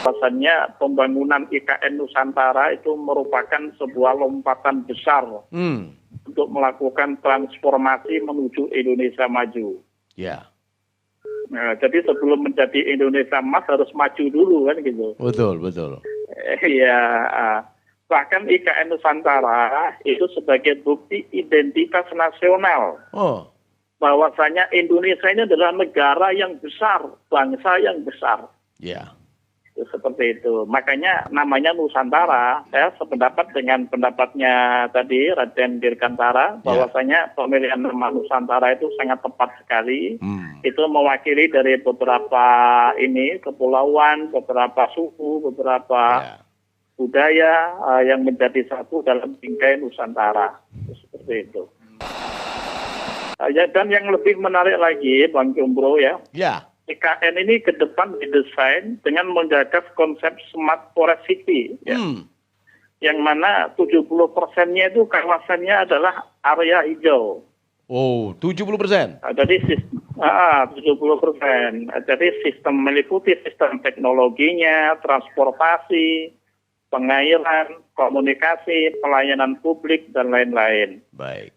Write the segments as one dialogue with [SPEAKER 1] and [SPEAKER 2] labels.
[SPEAKER 1] Bahwasannya pembangunan IKN Nusantara itu merupakan sebuah lompatan besar untuk melakukan transformasi menuju Indonesia maju.
[SPEAKER 2] Ya.
[SPEAKER 1] Nah, jadi sebelum menjadi Indonesia emas harus maju dulu kan gitu.
[SPEAKER 2] Betul, betul.
[SPEAKER 1] Iya. Bahkan IKN Nusantara itu sebagai bukti identitas nasional.
[SPEAKER 2] Oh.
[SPEAKER 1] Bahwasanya Indonesia ini adalah negara yang besar, bangsa yang besar.
[SPEAKER 2] Ya.
[SPEAKER 1] Seperti itu. Makanya namanya Nusantara. Saya sependapat dengan pendapatnya tadi Raden Dirgantara bahwasanya pemilihan nama Nusantara itu sangat tepat sekali. Itu mewakili dari beberapa kepulauan, beberapa suku, beberapa budaya yang menjadi satu dalam bingkai Nusantara. Seperti itu. Dan yang lebih menarik lagi, Bang Jombro ya.
[SPEAKER 2] Ya.
[SPEAKER 1] IKN ini ke depan didesain dengan menggagas konsep Smart Forest City, ya. Yang mana 70%-nya itu kawasannya adalah area hijau.
[SPEAKER 2] Oh, 70%?
[SPEAKER 1] Jadi 70%. Jadi sistem meliputi sistem teknologinya, transportasi, pengairan, komunikasi, pelayanan publik, dan lain-lain.
[SPEAKER 2] Baik.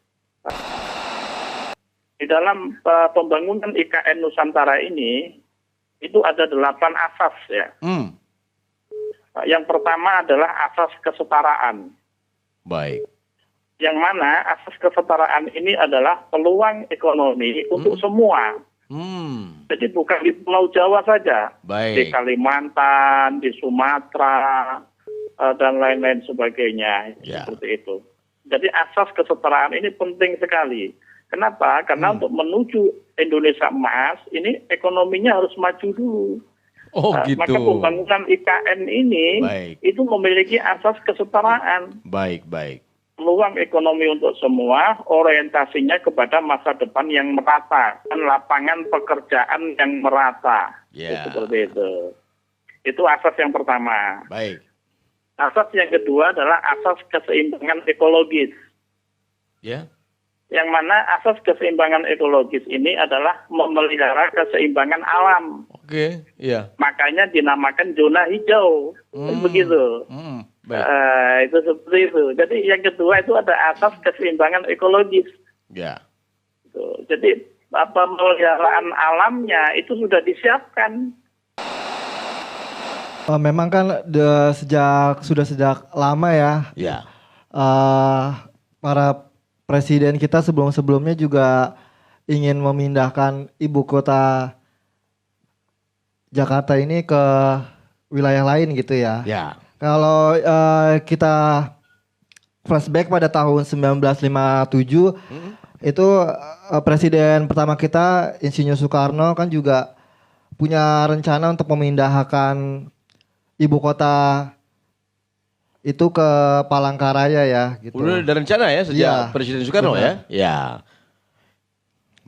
[SPEAKER 1] Di dalam pembangunan IKN Nusantara ini, itu ada 8 asas ya. Yang pertama adalah asas kesetaraan.
[SPEAKER 2] Baik.
[SPEAKER 1] Yang mana asas kesetaraan ini adalah peluang ekonomi untuk semua. Jadi bukan di Pulau Jawa saja.
[SPEAKER 2] Baik.
[SPEAKER 1] Di Kalimantan, di Sumatera, dan lain-lain sebagainya. Seperti itu. Jadi asas kesetaraan ini penting sekali. Kenapa? Karena untuk menuju Indonesia emas, ini ekonominya harus maju dulu.
[SPEAKER 2] Oh gitu.
[SPEAKER 1] Maka pembangunan IKN ini itu memiliki asas kesetaraan.
[SPEAKER 2] Baik, baik.
[SPEAKER 1] Peluang ekonomi untuk semua, orientasinya kepada masa depan yang merata, dan lapangan pekerjaan yang merata. Seperti itu. Itu asas yang pertama.
[SPEAKER 2] Baik.
[SPEAKER 1] Asas yang kedua adalah asas keseimbangan ekologis.
[SPEAKER 2] Ya.
[SPEAKER 1] Yang mana asas keseimbangan ekologis ini adalah memelihara keseimbangan alam.
[SPEAKER 2] Oke, iya.
[SPEAKER 1] Makanya dinamakan zona hijau. Begitu. Itu seperti itu. Jadi yang kedua itu ada asas keseimbangan ekologis.
[SPEAKER 2] Ya.
[SPEAKER 1] Jadi pemeliharaan alamnya itu sudah disiapkan.
[SPEAKER 3] Memang kan sudah sejak lama ya.
[SPEAKER 2] Ya.
[SPEAKER 3] Para presiden kita sebelum-sebelumnya juga ingin memindahkan ibu kota Jakarta ini ke wilayah lain gitu ya.
[SPEAKER 2] Ya.
[SPEAKER 3] Kalau kita flashback pada tahun 1957 itu presiden pertama kita Insinyur Soekarno kan juga punya rencana untuk memindahkan ibu kota itu ke Palangkaraya ya gitu.
[SPEAKER 2] Udah ada rencana ya sejak Presiden Soekarno ya? Ya.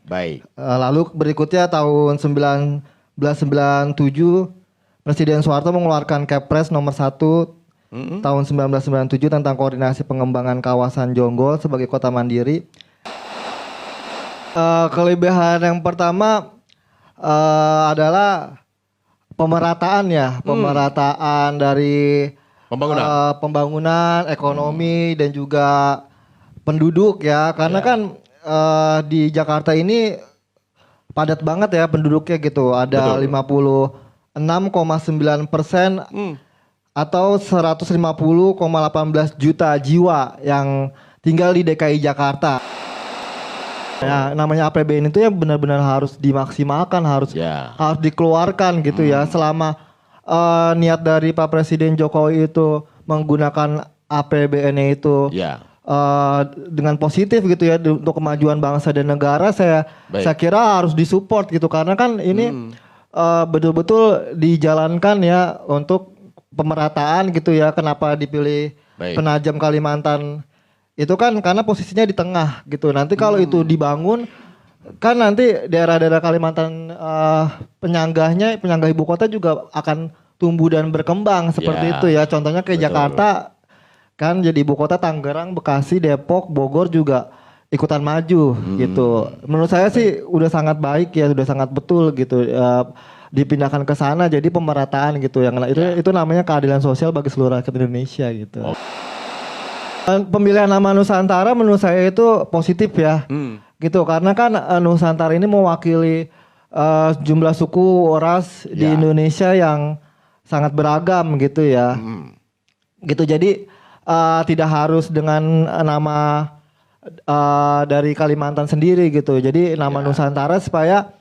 [SPEAKER 2] Baik.
[SPEAKER 3] Lalu berikutnya tahun 1997 Presiden Soeharto mengeluarkan Kepres nomor 1 tahun 1997 tentang koordinasi pengembangan kawasan Jonggol sebagai kota mandiri. Kelebihan yang pertama adalah pemerataan ya, pemerataan dari pembangunan ekonomi dan juga penduduk ya, karena kan di Jakarta ini padat banget ya penduduknya gitu, ada 56,9% atau 150,18 juta jiwa yang tinggal di DKI Jakarta. Ya, namanya APBN itu ya benar-benar harus dimaksimalkan, harus dikeluarkan gitu ya. Selama niat dari Pak Presiden Jokowi itu menggunakan APBN itu dengan positif gitu ya untuk kemajuan bangsa dan negara, saya kira harus disupport gitu, karena kan ini betul-betul dijalankan ya untuk pemerataan gitu ya. Kenapa dipilih Penajam Kalimantan itu kan karena posisinya di tengah gitu. Nanti kalau itu dibangun kan nanti daerah-daerah Kalimantan penyanggah ibu kota juga akan tumbuh dan berkembang seperti itu ya. Contohnya kayak Jakarta kan jadi ibu kota, Tangerang, Bekasi, Depok, Bogor juga ikutan maju gitu. Menurut saya sih udah sangat baik ya, udah sangat betul gitu. dipindahkan ke sana, jadi pemerataan gitu. Yang itu namanya keadilan sosial bagi seluruh rakyat Indonesia gitu. Pemilihan nama Nusantara menurut saya itu positif ya. Gitu, karena kan Nusantara ini mewakili jumlah suku ras di Indonesia yang sangat beragam gitu ya. Gitu, jadi tidak harus dengan nama dari Kalimantan sendiri gitu. Jadi nama Nusantara supaya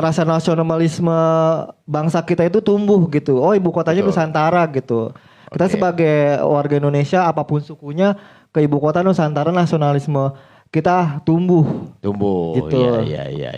[SPEAKER 3] rasa nasionalisme bangsa kita itu tumbuh gitu. Oh, ibu kotanya Nusantara gitu. Kita sebagai warga Indonesia apapun sukunya ke ibu kota Nusantara, nasionalisme kita tumbuh.
[SPEAKER 2] Tumbuh.
[SPEAKER 3] Gitu.
[SPEAKER 2] Iya.